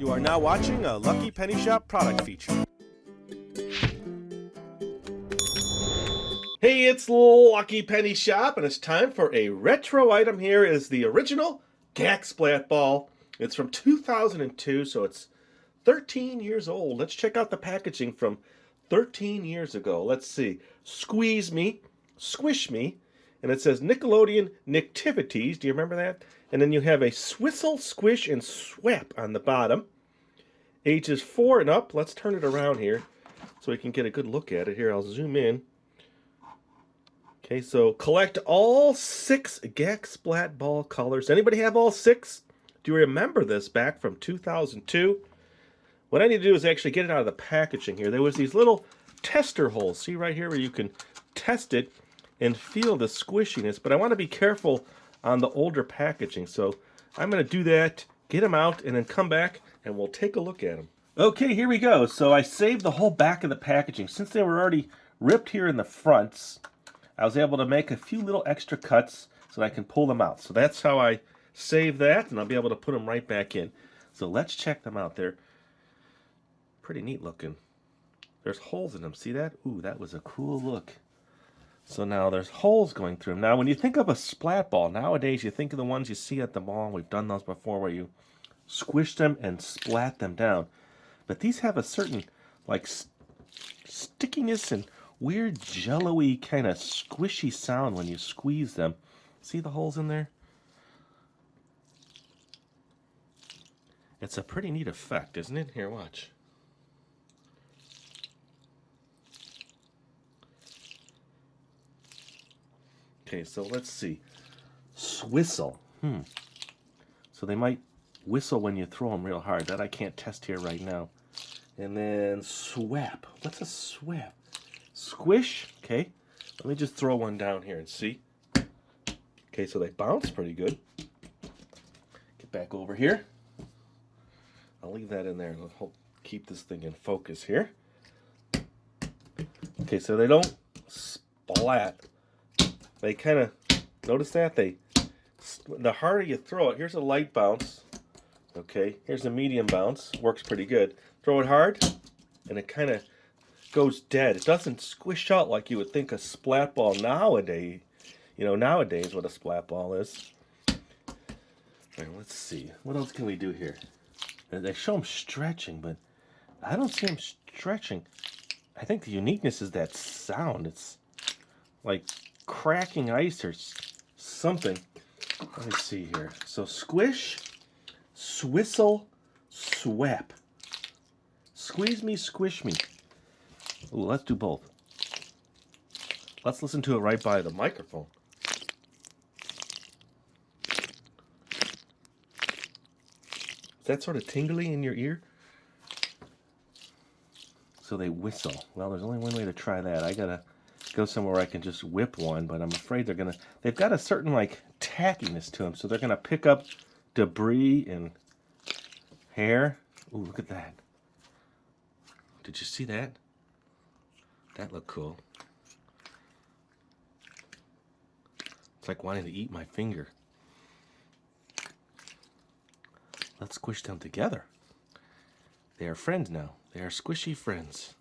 You are now watching a Lucky Penny Shop product feature. Hey, it's Lucky Penny Shop, and it's time for a retro item. Here is the original Gak-Splat-ball. It's from 2002, so it's 13 years old. Let's check out the packaging from 13 years ago. Let's see. Squeeze me, squish me, and it says Nickelodeon Nick-Tivities. Do you remember that? And then you have a swizzle, squish, and swap on the bottom. Ages 4 and up. Let's turn it around here so we can get a good look at it. Here, I'll zoom in. Okay, so collect all 6 Gak-Splat-ball colors. Anybody have all 6? Do you remember this back from 2002? What I need to do is actually get it out of the packaging here. There was these little tester holes. See right here where you can test it and feel the squishiness. But I want to be careful on the older packaging. So I'm going to do that, get them out, and then come back and we'll take a look at them. Okay, here we go. So I saved the whole back of the packaging. Since they were already ripped here in the fronts, I was able to make a few little extra cuts so that I can pull them out. So that's how I save that, and I'll be able to put them right back in. So let's check them out. They're pretty neat looking. There's holes in them. See that? Ooh, that was a cool look. So now there's holes going through them. Now when you think of a splat ball, nowadays you think of the ones you see at the mall. We've done those before where you squish them and splat them down. But these have a certain like stickiness and weird jello-y kind of squishy sound when you squeeze them. See the holes in there? It's a pretty neat effect, isn't it? Here, watch. Okay, so let's see. Swizzle. So they might whistle when you throw them real hard. That I can't test here right now. And then swap. What's a swap? Squish. Okay. Let me just throw one down here and see. Okay, so they bounce pretty good. Get back over here. I'll leave that in there and I'll keep this thing in focus here. Okay, so they don't splat. They kind of, notice that? The harder you throw it, here's a light bounce. Okay, here's a medium bounce. Works pretty good. Throw it hard, and it kind of goes dead. It doesn't squish out like you would think a splat ball nowadays. You know, nowadays what a splat ball is. All right, let's see. What else can we do here? They show them stretching, but I don't see them stretching. I think the uniqueness is that sound. It's like cracking ice or something. Let me see here. So squish, swizzle, swap. Squeeze me, squish me. Ooh, let's do both. Let's listen to it right by the microphone. Is that sort of tingly in your ear? So they whistle. Well, there's only one way to try that. I gotta go somewhere where I can just whip one, but I'm afraid they've got a certain like tackiness to them, so they're gonna pick up debris and hair. Ooh, look at that. Did you see that? That looked cool. It's like wanting to eat my finger. Let's squish them together. They are friends now. They are squishy friends.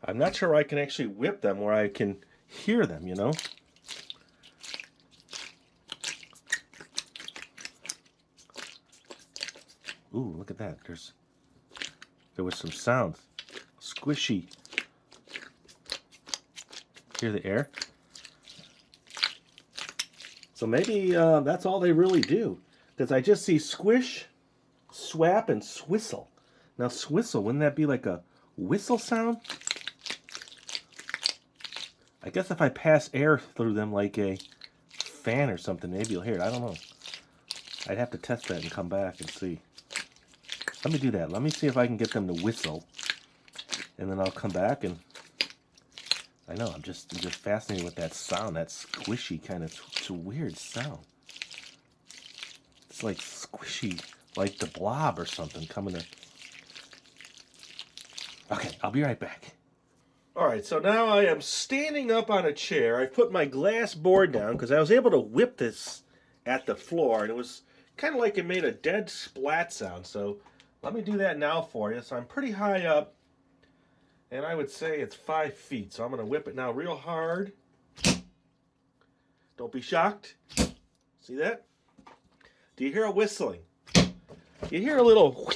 I'm not sure I can actually whip them where I can hear them, you know? Ooh, look at that. There was some sound. Squishy. Hear the air? So maybe that's all they really do. Because I just see squish, swap, and swizzle. Now swizzle, wouldn't that be like a whistle sound? I guess if I pass air through them like a fan or something, maybe you'll hear it. I don't know. I'd have to test that and come back and see. Let me do that. Let me see if I can get them to whistle. And then I'll come back and... I know, I'm just fascinated with that sound, that squishy kind of... It's a weird sound. It's like squishy, like the Blob or something coming to... Okay, I'll be right back. All right, so now I am standing up on a chair. I put my glass board down because I was able to whip this at the floor, and it was kind of like it made a dead splat sound. So let me do that now for you. So I'm pretty high up, and I would say it's 5 feet. So I'm going to whip it now real hard. Don't be shocked. See that? Do you hear a whistling? You hear a little...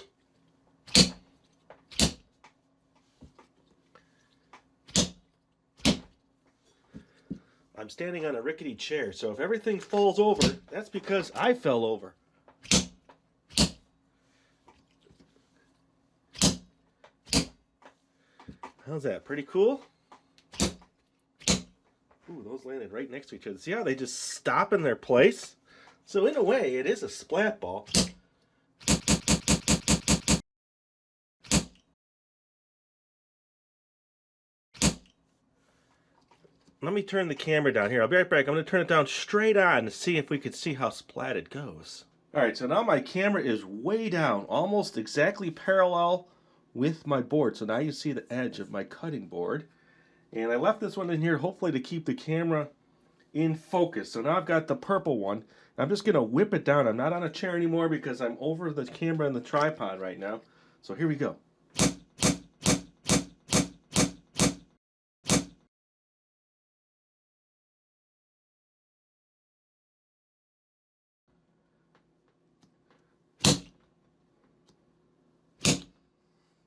I'm standing on a rickety chair, so if everything falls over, that's because I fell over. How's that? Pretty cool? Ooh, those landed right next to each other. See how they just stop in their place? So in a way, it is a splat ball. Let me turn the camera down here. I'll be right back. I'm going to turn it down straight on to see if we can see how splat it goes. Alright, so now my camera is way down, almost exactly parallel with my board. So now you see the edge of my cutting board. And I left this one in here hopefully to keep the camera in focus. So now I've got the purple one. I'm just going to whip it down. I'm not on a chair anymore because I'm over the camera and the tripod right now. So here we go.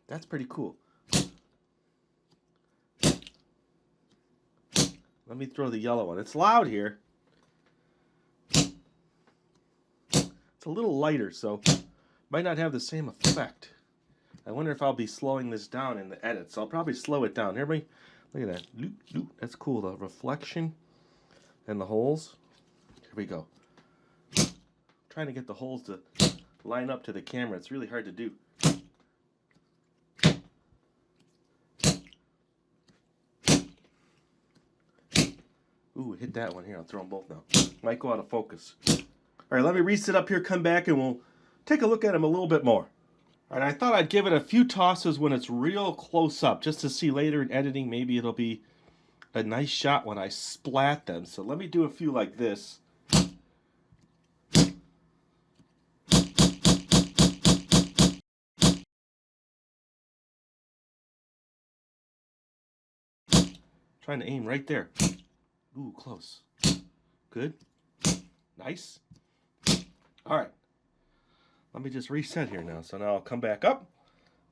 That's pretty cool. Let me throw the yellow one. It's loud here. It's a little lighter, so might not have the same effect. I wonder if I'll be slowing this down in the edit. So I'll probably slow it down. Everybody, look at that. That's cool. The reflection and the holes. Here we go. I'm trying to get the holes to line up to the camera. It's really hard to do. Ooh, hit that one here. I'll throw them both now. Might go out of focus. All right, let me reset up here, come back, and we'll take a look at them a little bit more. All right, I thought I'd give it a few tosses when it's real close up, just to see later in editing. Maybe it'll be a nice shot when I splat them. So let me do a few like this. Trying to aim right there. Ooh, close. Good. Nice. All right. Let me just reset here now. So now I'll come back up,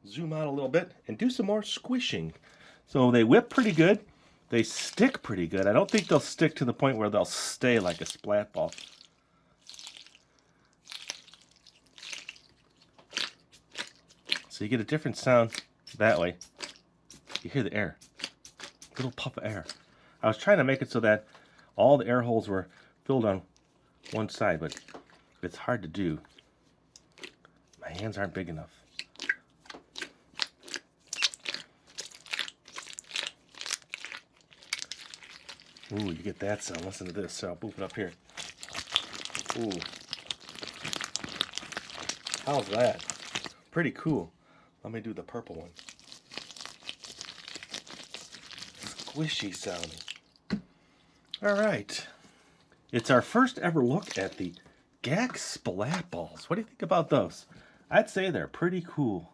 zoom out a little bit, and do some more squishing. So they whip pretty good. They stick pretty good. I don't think they'll stick to the point where they'll stay like a splat ball. So you get a different sound that way. You hear the air. Little puff of air. I was trying to make it so that all the air holes were filled on one side, but it's hard to do. My hands aren't big enough. Ooh, you get that sound. Listen to this. So I'll boop it up here. Ooh. How's that? Pretty cool. Let me do the purple one. Squishy sounding. All right. It's our first ever look at the Gak-splat-balls. What do you think about those? I'd say they're pretty cool.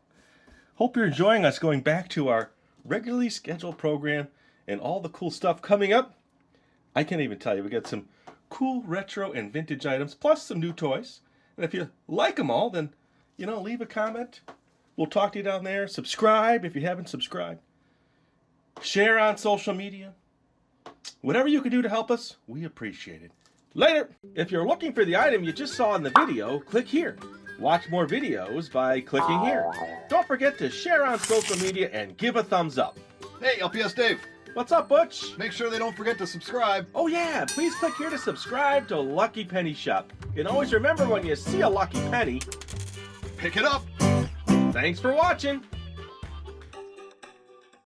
Hope you're enjoying us going back to our regularly scheduled program and all the cool stuff coming up. I can't even tell you. We got some cool retro and vintage items, plus some new toys. And if you like them all, then, leave a comment. We'll talk to you down there. Subscribe if you haven't subscribed. Share on social media. Whatever you can do to help us, we appreciate it. Later! If you're looking for the item you just saw in the video, click here. Watch more videos by clicking here. Don't forget to share on social media and give a thumbs up. Hey, LPS-Dave. What's up, Butch? Make sure they don't forget to subscribe. Oh yeah, please click here to subscribe to Lucky Penny Shop. And always remember, when you see a lucky penny, pick it up. Thanks for watching.